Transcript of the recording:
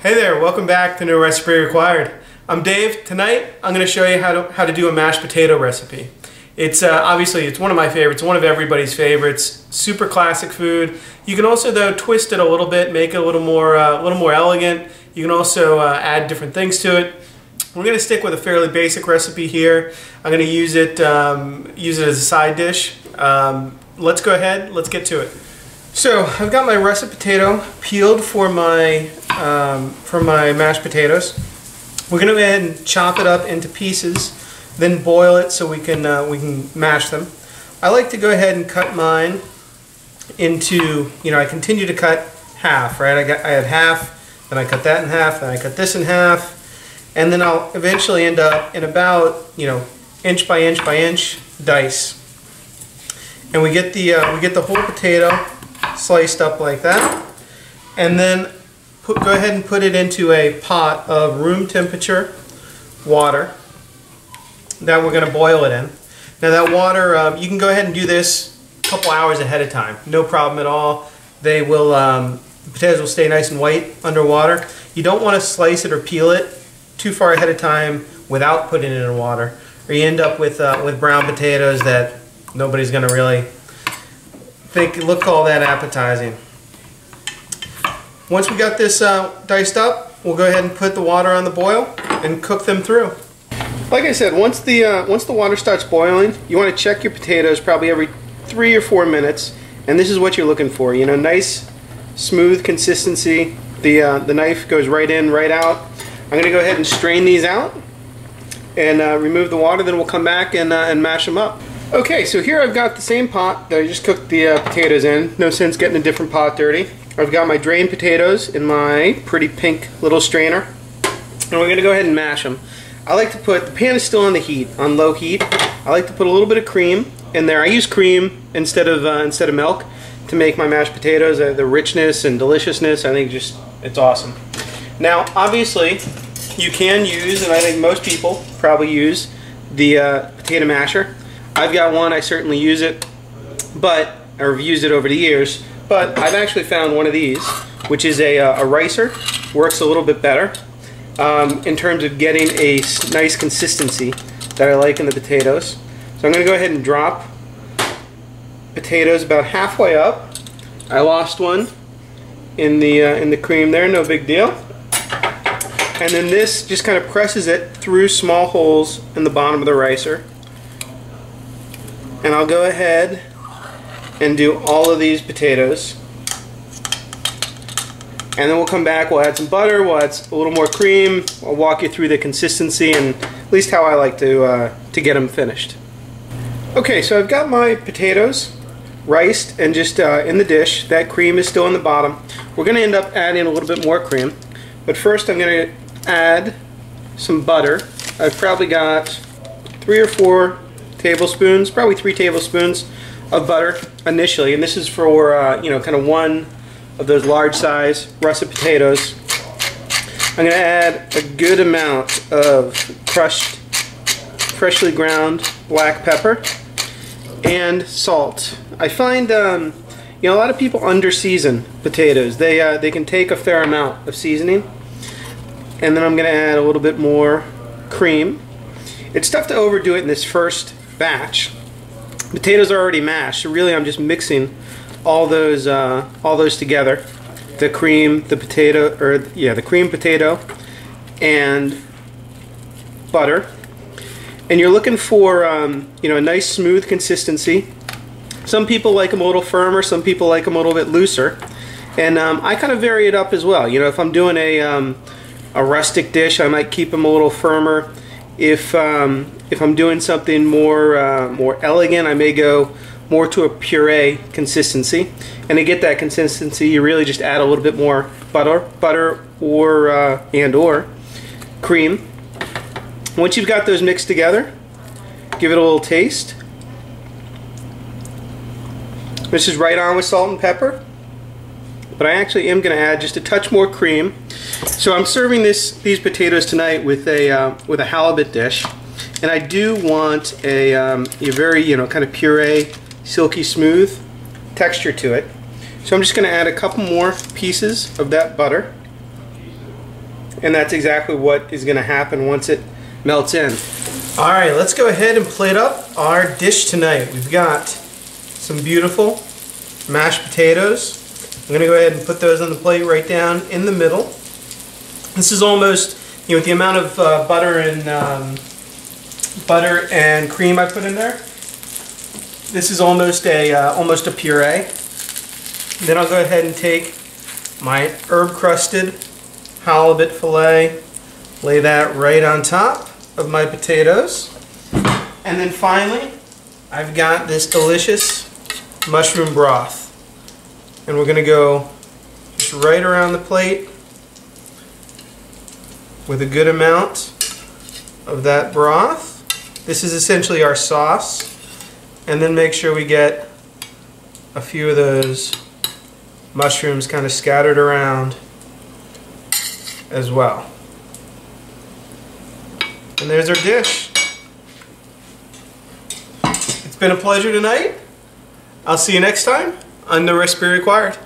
Hey there, welcome back to No Recipe Required. I'm Dave. Tonight I'm going to show you how to do a mashed potato recipe. It's obviously it's one of my favorites, one of everybody's favorites. Super classic food. You can also though twist it a little bit, make it a little more elegant. You can also add different things to it. We're going to stick with a fairly basic recipe here. I'm going to use it as a side dish. Let's go ahead. Let's get to it. So I've got my russet potato peeled for my mashed potatoes. We're going to go ahead and chop it up into pieces, then boil it so we can mash them. I like to go ahead and cut mine into, I continue to cut half, right? I had half, then I cut that in half, then I cut this in half, and then I'll eventually end up in about, inch by inch by inch dice. And we get the whole potato sliced up like that, and then go ahead and put it into a pot of room temperature water that we're going to boil it in. Now that water, you can go ahead and do this a couple hours ahead of time, no problem at all. They will, the potatoes will stay nice and white underwater. You don't want to slice it or peel it too far ahead of time without putting it in water, or you end up with brown potatoes that nobody's going to really look all that appetizing. Once we got this diced up, we'll go ahead and put the water on the boil and cook them through. Like I said, once the water starts boiling, you want to check your potatoes probably every 3 or 4 minutes, and this is what you're looking for. Nice, smooth consistency. The knife goes right in, right out. I'm going to go ahead and strain these out and remove the water. Then we'll come back and mash them up. Okay, so here I've got the same pot that I just cooked the potatoes in. No sense getting a different pot dirty. I've got my drained potatoes in my pretty pink little strainer, and we're going to go ahead and mash them. I like to put, the pan is still on on low heat. I like to put a little bit of cream in there. I use cream instead of milk to make my mashed potatoes. The richness and deliciousness, I think it's awesome. Now, obviously, you can use, and I think most people probably use, the potato masher. I've got one, I certainly use it, but I've used it over the years, but I've actually found one of these, which is a ricer. Works a little bit better in terms of getting a nice consistency that I like in the potatoes. So I'm going to go ahead and drop potatoes about halfway up. I lost one in the cream there, no big deal. And then this just kind of presses it through small holes in the bottom of the ricer. And I'll go ahead and do all of these potatoes. And then we'll come back, we'll add some butter, we'll add a little more cream. I'll walk you through the consistency and at least how I like to get them finished. Okay, so I've got my potatoes riced and just in the dish. That cream is still in the bottom. We're going to end up adding a little bit more cream. But first I'm going to add some butter. I've probably got 3 or 4 tablespoons, probably 3 tablespoons of butter initially, and this is for kind of one of those large size russet potatoes. I'm going to add a good amount of crushed, freshly ground black pepper and salt. I find a lot of people under season potatoes. They can take a fair amount of seasoning, and then I'm going to add a little bit more cream. It's tough to overdo it in this first batch. Potatoes are already mashed, so really I'm just mixing all those together. The cream, the potato, the cream, potato, and butter. And you're looking for a nice smooth consistency. Some people like them a little firmer, some people like them a little bit looser, and I kind of vary it up as well. If I'm doing a rustic dish, I might keep them a little firmer. If I'm doing something more elegant, I may go more to a puree consistency. And to get that consistency, you really just add a little bit more butter or cream. Once you've got those mixed together, give it a little taste. This is right on with salt and pepper, but I actually am going to add just a touch more cream. So I'm serving these potatoes tonight with a halibut dish, and I do want a very kind of puree, silky smooth texture to it. So I'm just going to add a couple more pieces of that butter. And that's exactly what is going to happen once it melts in. Alright, let's go ahead and plate up our dish tonight. We've got some beautiful mashed potatoes. I'm going to go ahead and put those on the plate right down in the middle. This is almost, you know, with the amount of butter and cream I put in there, this is almost a puree. Then I'll go ahead and take my herb-crusted halibut fillet, lay that right on top of my potatoes. And then finally, I've got this delicious mushroom broth. And we're going to go just right around the plate with a good amount of that broth. This is essentially our sauce. And then make sure we get a few of those mushrooms kind of scattered around as well. And there's our dish. It's been a pleasure tonight. I'll see you next time on No Recipe Required.